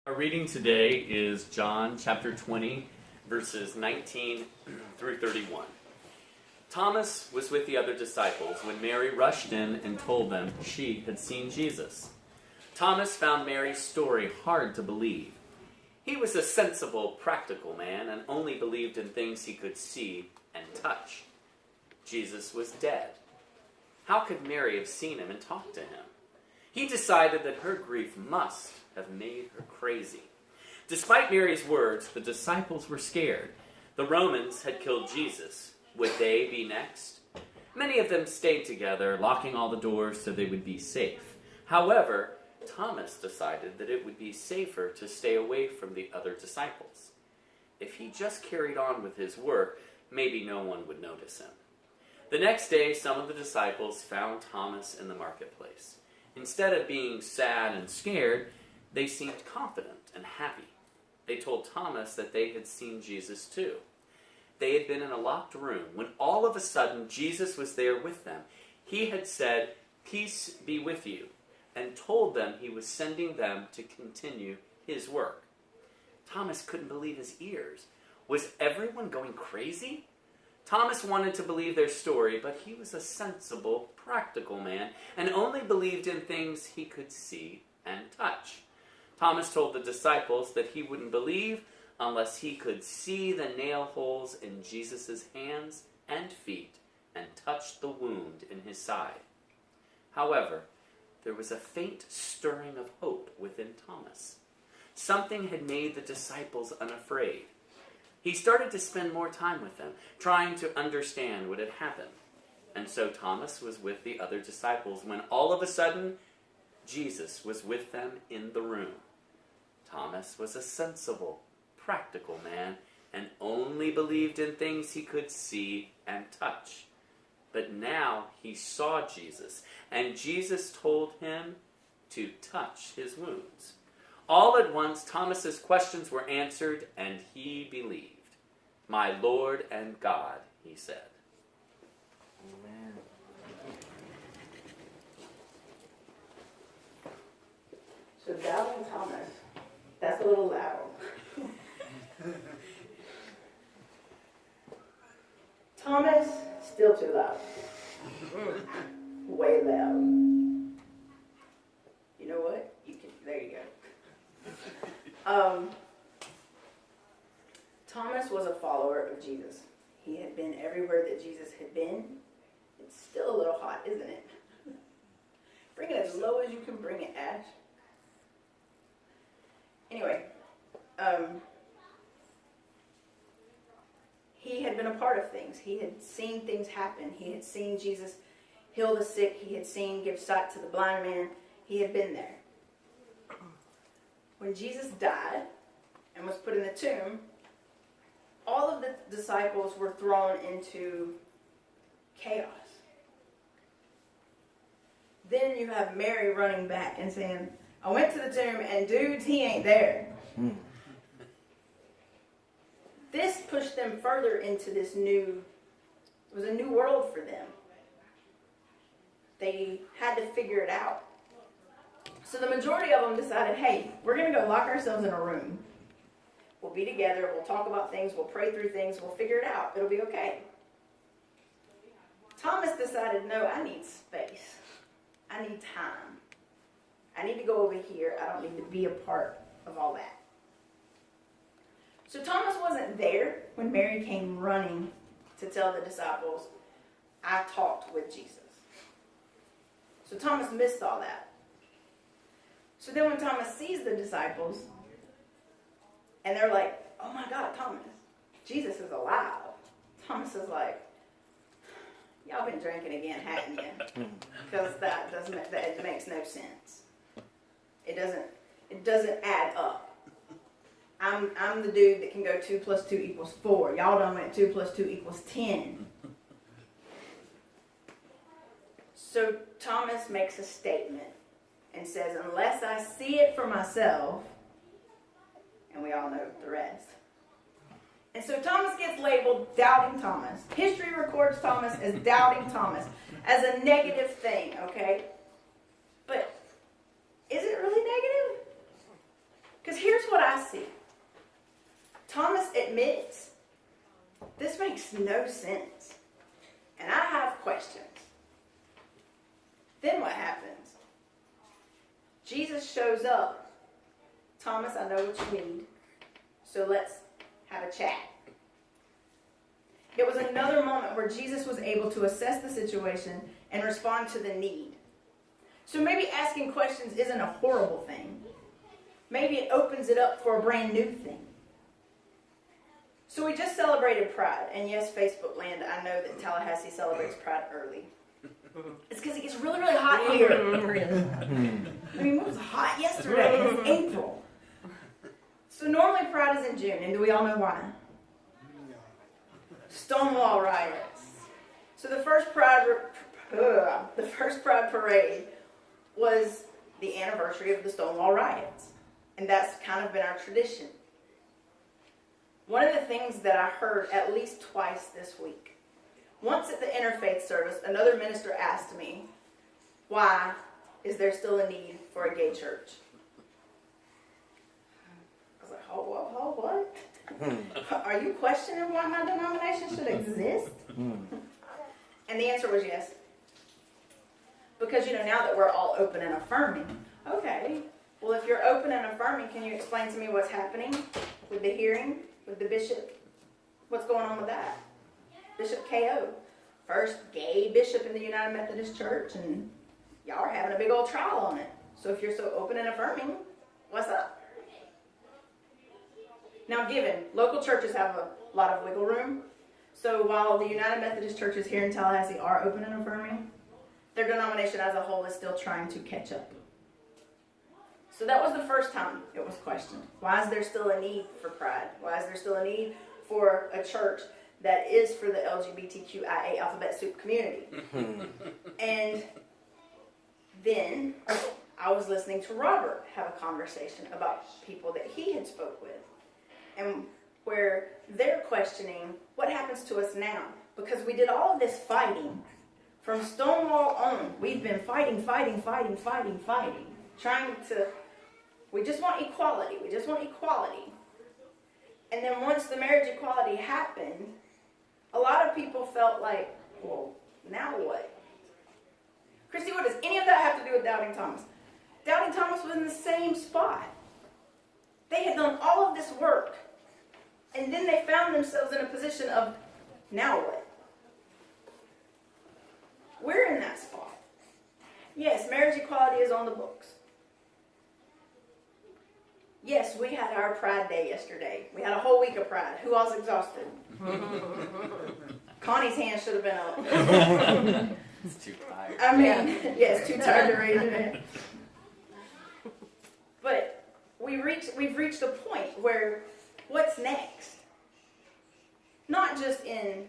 Our reading today is John chapter 20, verses 19 through 31. Thomas was with the other disciples when Mary rushed in and told them she had seen Jesus. Thomas found Mary's story hard to believe. He was a sensible, practical man and only believed in things he could see and touch. Jesus was dead. How could Mary have seen him and talked to him? He decided that her grief must have made her crazy. Despite Mary's words, the disciples were scared. The Romans had killed Jesus. Would they be next? Many of them stayed together, locking all the doors so they would be safe. However, Thomas decided that it would be safer to stay away from the other disciples. If he just carried on with his work, maybe no one would notice him. The next day, some of the disciples found Thomas in the marketplace. Instead of being sad and scared, they seemed confident and happy. They told Thomas that they had seen Jesus too. They had been in a locked room when all of a sudden Jesus was there with them. He had said, "Peace be with you," and told them he was sending them to continue his work. Thomas couldn't believe his ears. Was everyone going crazy? Thomas wanted to believe their story, but he was a sensible, practical man and only believed in things he could see and touch. Thomas told the disciples that he wouldn't believe unless he could see the nail holes in Jesus' hands and feet and touch the wound in his side. However, there was a faint stirring of hope within Thomas. Something had made the disciples unafraid. He started to spend more time with them, trying to understand what had happened. And so Thomas was with the other disciples when all of a sudden, Jesus was with them in the room. Thomas was a sensible, practical man and only believed in things he could see and touch. But now he saw Jesus, and Jesus told him to touch his wounds. All at once, Thomas's questions were answered, and he believed. "My Lord and God," he said. Amen. So doubting Thomas, that's a little loud. Thomas, still too loud. Way loud. You know what? There you go. Thomas was a follower of Jesus. He had been everywhere that Jesus had been. It's still a little hot, isn't it? Bring it as low as you can bring it, Ash. Anyway, he had been a part of things. He had seen things happen. He had seen Jesus heal the sick. He had seen give sight to the blind man. He had been there. When Jesus died and was put in the tomb, all of the disciples were thrown into chaos. Then you have Mary running back and saying, "I went to the tomb and dudes, he ain't there." This pushed them further into it was a new world for them. They had to figure it out. So the majority of them decided, hey, we're going to go lock ourselves in a room. We'll be together, we'll talk about things, we'll pray through things, we'll figure it out. It'll be okay. Thomas decided, no, I need space. I need time. I need to go over here. I don't need to be a part of all that. So Thomas wasn't there when Mary came running to tell the disciples, "I talked with Jesus." So Thomas missed all that. So then when Thomas sees the disciples, and they're like, "Oh my God, Thomas, Jesus is alive." Thomas is like, "Y'all been drinking again, hadn't you?" Because that makes no sense. It doesn't add up. I'm the dude that can go 2 + 2 = 4. Y'all done went 2 + 2 = 10. So Thomas makes a statement and says, "Unless I see it for myself," and we all know the rest. And so Thomas gets labeled Doubting Thomas. History records Thomas as Doubting Thomas, as a negative thing, okay? But is it really negative? Because here's Tallahassee. Thomas admits, this makes no sense, and I have questions. Then what happens? Jesus shows up. Thomas, I know what you need, so let's have a chat. It was another moment where Jesus was able to assess the situation and respond to the need. So maybe asking questions isn't a horrible thing. Maybe it opens it up for a brand new thing. So we just celebrated Pride, and yes, Facebook land, I know that Tallahassee celebrates Pride early. It's because it gets really, really hot here. I mean, it was hot yesterday. It's April. So normally Pride is in June, and do we all know why? Stonewall riots. So the first Pride parade was the anniversary of the Stonewall riots, and that's kind of been our tradition. One of the things that I heard at least twice this week. Once at the interfaith service, another minister asked me, why is there still a need for a gay church? I was like, oh, what? Are you questioning why my denomination should exist? And the answer was yes. Because, now that we're all open and affirming. Okay, well, if you're open and affirming, can you explain to me what's happening with the hearing, with the bishop? What's going on with that? Bishop K.O., first gay bishop in the United Methodist Church, and y'all are having a big old trial on it. So if you're so open and affirming, what's up? Now, given local churches have a lot of wiggle room, so while the United Methodist churches here in Tallahassee are open and affirming, their denomination as a whole is still trying to catch up. So that was the first time it was questioned. Why is there still a need for Pride? Why is there still a need for a church that is for the LGBTQIA alphabet soup community? And then I was listening to Robert have a conversation about people that he had spoke with, and where they're questioning what happens to us now, because we did all of this fighting from Stonewall on. We've been fighting, we just want equality. And then once the marriage equality happened, a lot of people felt like, well, now what? Christy, what does any of that have to do with Doubting Thomas? Doubting Thomas was in the same spot. They had done all of this work, and then they found themselves in a position of, now what? We're in that spot. Yes, marriage equality is on the books. Yes, we had our Pride Day yesterday. We had a whole week of Pride. Who all's exhausted? Connie's hand should have been up. It's too tired. I mean, yes, too tired to raise it. But we've reached a point where what's next? Not just in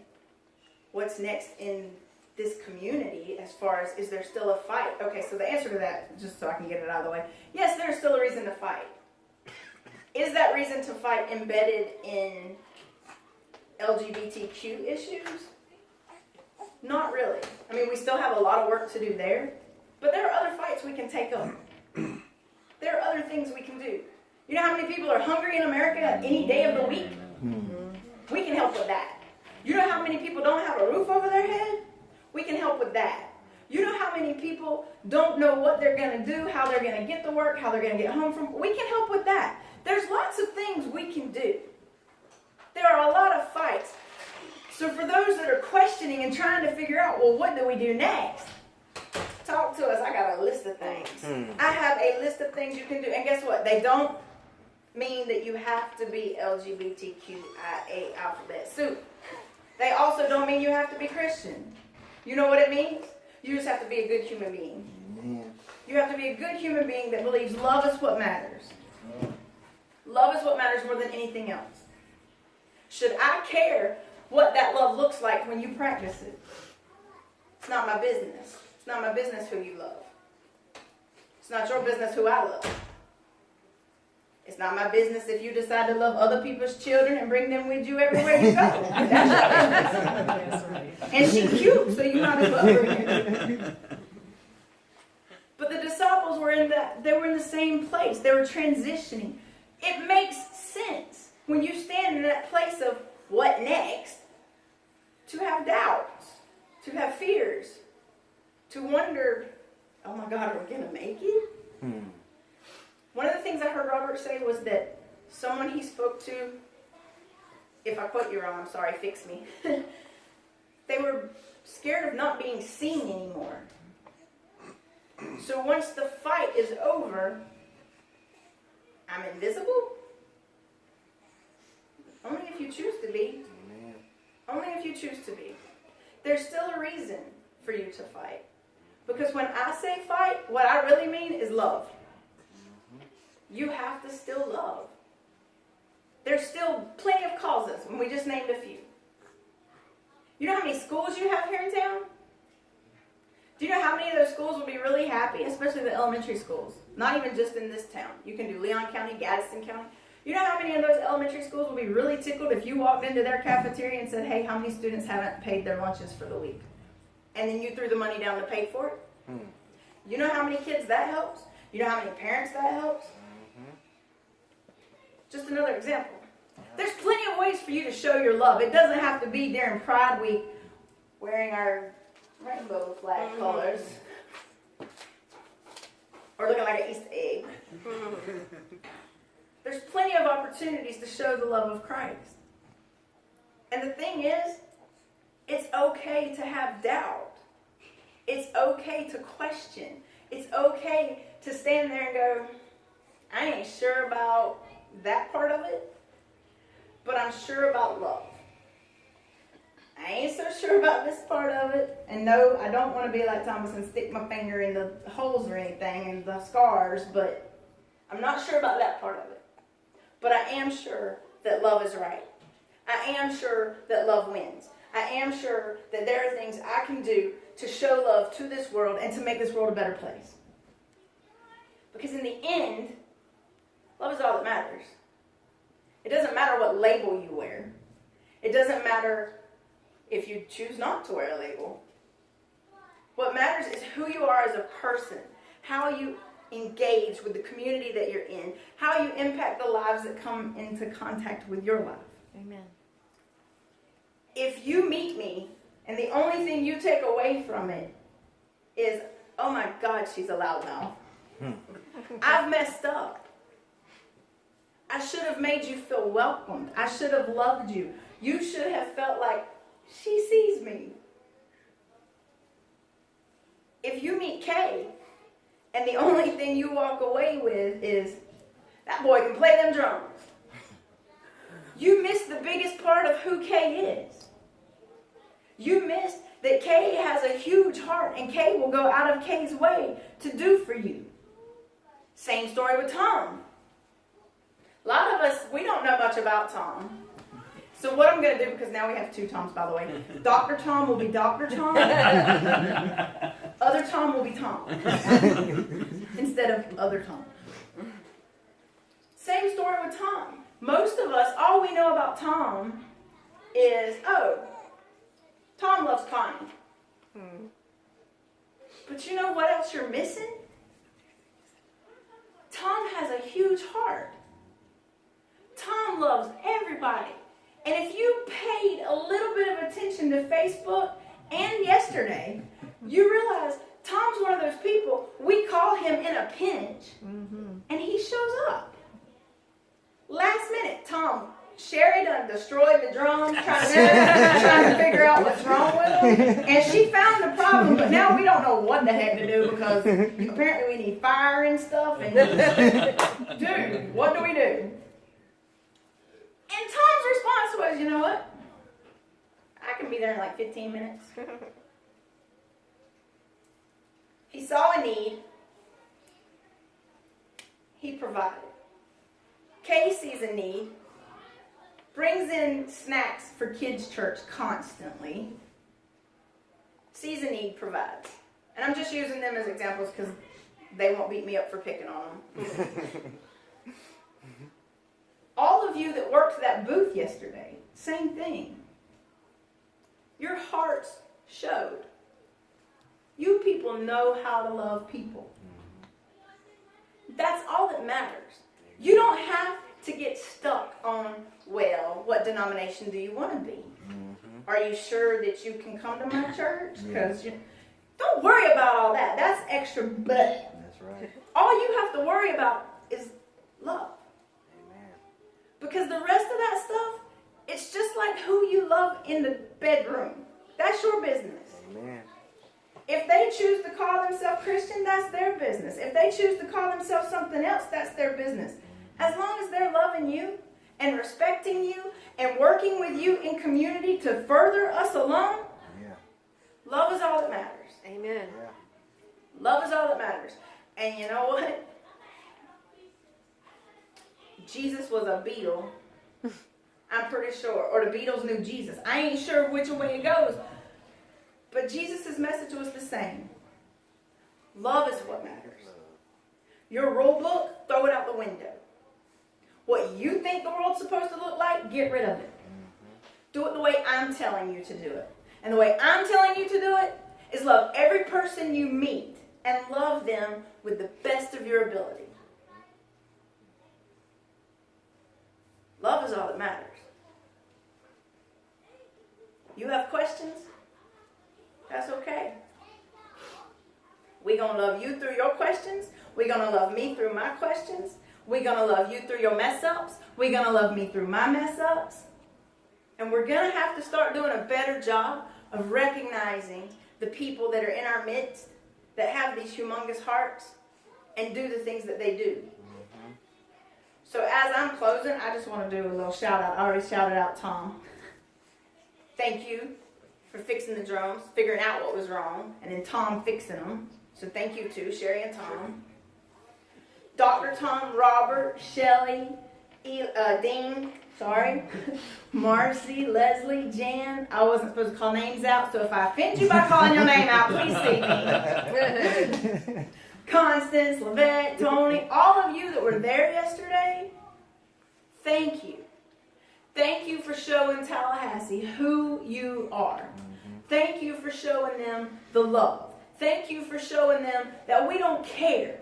what's next in this community as far as, is there still a fight? Okay, so the answer to that, just so I can get it out of the way, yes, there's still a reason to fight. Is that reason to fight embedded in LGBTQ issues? Not really. I mean, we still have a lot of work to do there, but there are other fights we can take up. There are other things we can do. You know how many people are hungry in America any day of the week? We can help with that. You know how many people don't have a roof over their head? We can help with that. You know how many people don't know what they're going to do, how they're going to get to work, how they're going to get home from? We can help with that. There's lots of things we can do. There are a lot of fights. So for those that are questioning and trying to figure out, well, what do we do next? Talk to us. I got a list of things. I have a list of things you can do. And guess what? They don't mean that you have to be LGBTQIA alphabet soup. They also don't mean you have to be Christian. You know what it means? You just have to be a good human being. You have to be a good human being that believes love is what matters. Love is what matters more than anything else. Should I care what that love looks like when you practice it? It's not my business. It's not my business who you love. It's not your business who I love. It's not my business if you decide to love other people's children and bring them with you everywhere you go. That's your business. And she's cute, so you might as well bring her. But the disciples were in the same place. They were transitioning. It makes sense when you stand in that place of what next to have doubts, to have fears, to wonder, oh my God, are we going to make it? One of the things I heard Robert say was that someone he spoke to, if I quote you wrong, I'm sorry, fix me. They were scared of not being seen anymore. So once the fight is over, I'm invisible? Only if you choose to be. Amen. Only if you choose to be. There's still a reason for you to fight. Because when I say fight, what I really mean is love. You have to still love. There's still plenty of causes, and we just named a few. You know how many schools you have here in town? Do you know how many of those schools will be really happy, especially the elementary schools? Not even just in this town. You can do Leon County, Gadsden County. You know how many of those elementary schools will be really tickled if you walked into their cafeteria and said, hey, how many students haven't paid their lunches for the week? And then you threw the money down to pay for it? You know how many kids that helps? You know how many parents that helps? Just another example. There's plenty of ways for you to show your love. It doesn't have to be during Pride Week wearing our rainbow flag colors or looking like an Easter egg. There's plenty of opportunities to show the love of Christ. And the thing is, it's okay to have doubt. It's okay to question. It's okay to stand there and go, I ain't sure about that part of it, but I'm sure about love. I ain't so sure about this part of it. And no, I don't want to be like Thomas and stick my finger in the holes or anything and the scars, but I'm not sure about that part of it. But I am sure that love is right. I am sure that love wins. I am sure that there are things I can do to show love to this world and to make this world a better place. Because in the end, love is all that matters. It doesn't matter what label you wear. It doesn't matter if you choose not to wear a label. What matters is who you are as a person, how you engage with the community that you're in, how you impact the lives that come into contact with your life. Amen. If you meet me and the only thing you take away from it is, oh my God, she's a loudmouth. I've messed up. I should have made you feel welcomed. I should have loved you. You should have felt like she sees me. If you meet Kay and the only thing you walk away with is, that boy can play them drums, you missed the biggest part of who Kay is. You missed that Kay has a huge heart and Kay will go out of Kay's way to do for you. Same story with Tom. A lot of us, we don't know much about Tom. So what I'm going to do, because now we have two Toms, by the way. Dr. Tom will be Dr. Tom. Other Tom will be Tom. Instead of other Tom. Same story with Tom. Most of us, all we know about Tom is, oh, Tom loves Connie. But you know what else you're missing? Tom has a huge heart. Tom loves everybody. And if you paid a little bit of attention to Facebook and yesterday, you realize Tom's one of those people, we call him in a pinch, and he shows up. Last minute, Tom, Sherry done destroyed the drums, trying to figure out what's wrong with them. And she found the problem, but now we don't know what the heck to do because apparently we need fire and stuff. And dude, what do we do? And Tom's response was, you know what? I can be there in like 15 minutes. He saw a need. He provided. Kay sees a need. Brings in snacks for kids' church constantly. Sees a need, provides. And I'm just using them as examples because they won't beat me up for picking on them. All of you that worked that booth yesterday, same thing. Your hearts showed. You people know how to love people. That's all that matters. You don't have to get stuck on, well, what denomination do you want to be? Are you sure that you can come to my church? Because don't worry about all that. That's extra but. That's right. All you have to worry about is love. Amen. Because the rest of that stuff, it's just like who you love in the bedroom. That's your business. Amen. If they choose to call themselves Christian, that's their business. If they choose to call themselves something else, that's their business. As long as they're loving you and respecting you and working with you in community to further us along, love is all that matters. Amen. Yeah. Love is all that matters. And you know what? Jesus was a Beatle. I'm pretty sure. Or the Beatles knew Jesus. I ain't sure which way it goes. But Jesus' message was the same. Love is what matters. Your rule book, throw it out the window. What you think the world's supposed to look like, get rid of it. Do it the way I'm telling you to do it. And the way I'm telling you to do it is love every person you meet and love them with the best of your ability. Love is all that matters. You have questions? That's okay. We're going to love you through your questions. We're going to love me through my questions. We're going to love you through your mess ups. We're going to love me through my mess ups. And we're going to have to start doing a better job of recognizing the people that are in our midst that have these humongous hearts and do the things that they do. So as I'm closing, I just want to do a little shout out. I already shouted out Tom. Thank you for fixing the drums, figuring out what was wrong, and then Tom fixing them. So thank you to Sherry and Tom. Dr. Tom, Robert, Shelley, Dean, Marcy, Leslie, Jan. I wasn't supposed to call names out, so if I offend you by calling your name out, please see me. Constance, Lavette, Tony, all of you that were there yesterday, thank you. Thank you for showing Tallahassee who you are. Thank you for showing them the love. Thank you for showing them that we don't care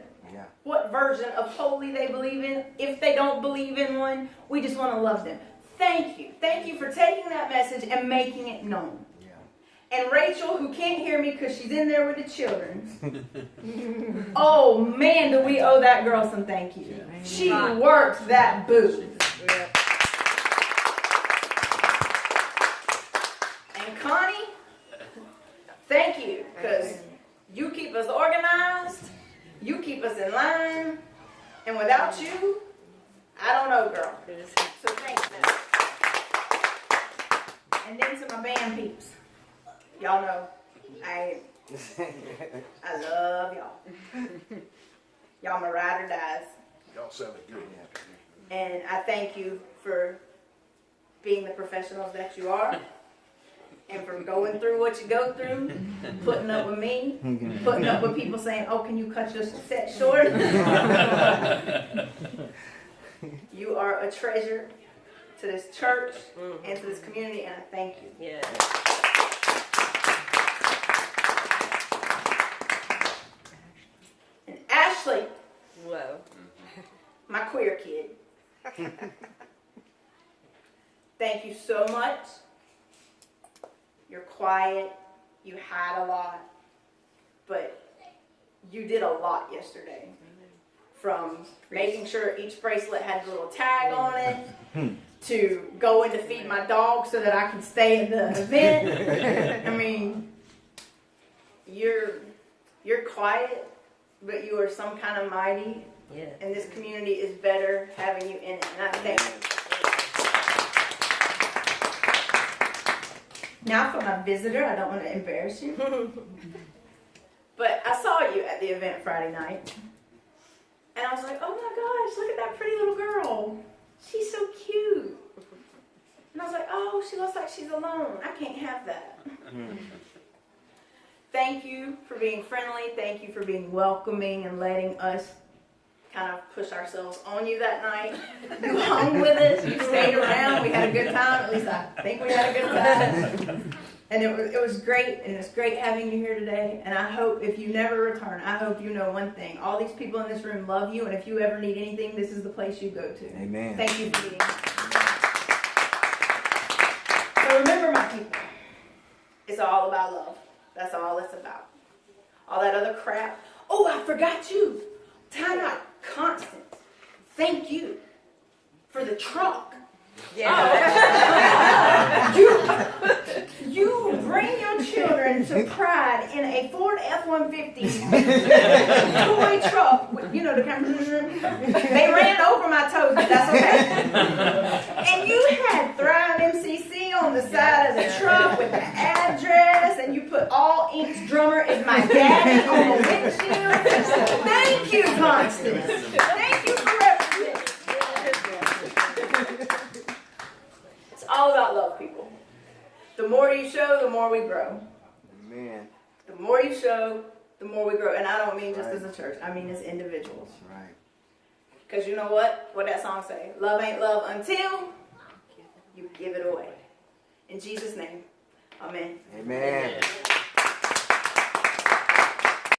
what version of holy they believe in. If they don't believe in one, we just want to love them. Thank you. Thank you for taking that message and making it known. And Rachel, who can't hear me because she's in there with the children. Oh, man, do we owe that girl some thank you. She worked that booth. And Connie, thank you, because you keep us organized, you keep us in line, and without you, I don't know, girl. So thanks, man. And then to my band peeps. Y'all know, I love y'all. Y'all my ride or dies. Y'all sounded good. And I thank you for being the professionals that you are. And for going through what you go through. Putting up with me. Putting up with people saying, oh, can you cut your set short? You are a treasure to this church and to this community. And I thank you. Yeah. Ashley, Whoa. my queer kid. Thank you so much. You're quiet. You had a lot. But you did a lot yesterday. From making sure each bracelet had a little tag on it, to going to feed my dog so that I can stay at the event. I mean, you're quiet, but you are some kind of mighty. Yeah. And this community is better having you in it. And I thank you. Now for my visitor, I don't want to embarrass you. But I saw you at the event Friday night. And I was like, oh my gosh, look at that pretty little girl. She's so cute. And I was like, oh, she looks like she's alone. I can't have that. Thank you for being friendly. Thank you for being welcoming and letting us kind of push ourselves on you that night. You hung with us. You stayed around. We had a good time. At least I think we had a good time. And it was great, and it's great having you here today. And I hope if you never return, I hope you know one thing. All these people in this room love you, and if you ever need anything, this is the place you go to. Amen. Thank you for being here. So remember, my people, it's all about love. That's all it's about. All that other crap. Oh, I forgot you. Time out. Constant. Thank you for the truck. Yeah. You bring your children to Pride in a Ford F-150 toy truck. You know, the kind of, they ran over my toes, but that's okay. And you had Thrive MCC on the side of the truck with the address, and you put All Inks Drummer is my daddy on the windshield. Thank you, Constance. Thank you for representing. It's all about love, people. The more you show, the more we grow. Amen. The more you show, the more we grow. And I don't mean just as a church. I mean as individuals. That's right. Because you know what? What that song say? Love ain't love until you give it away. In Jesus' name. Amen. Amen.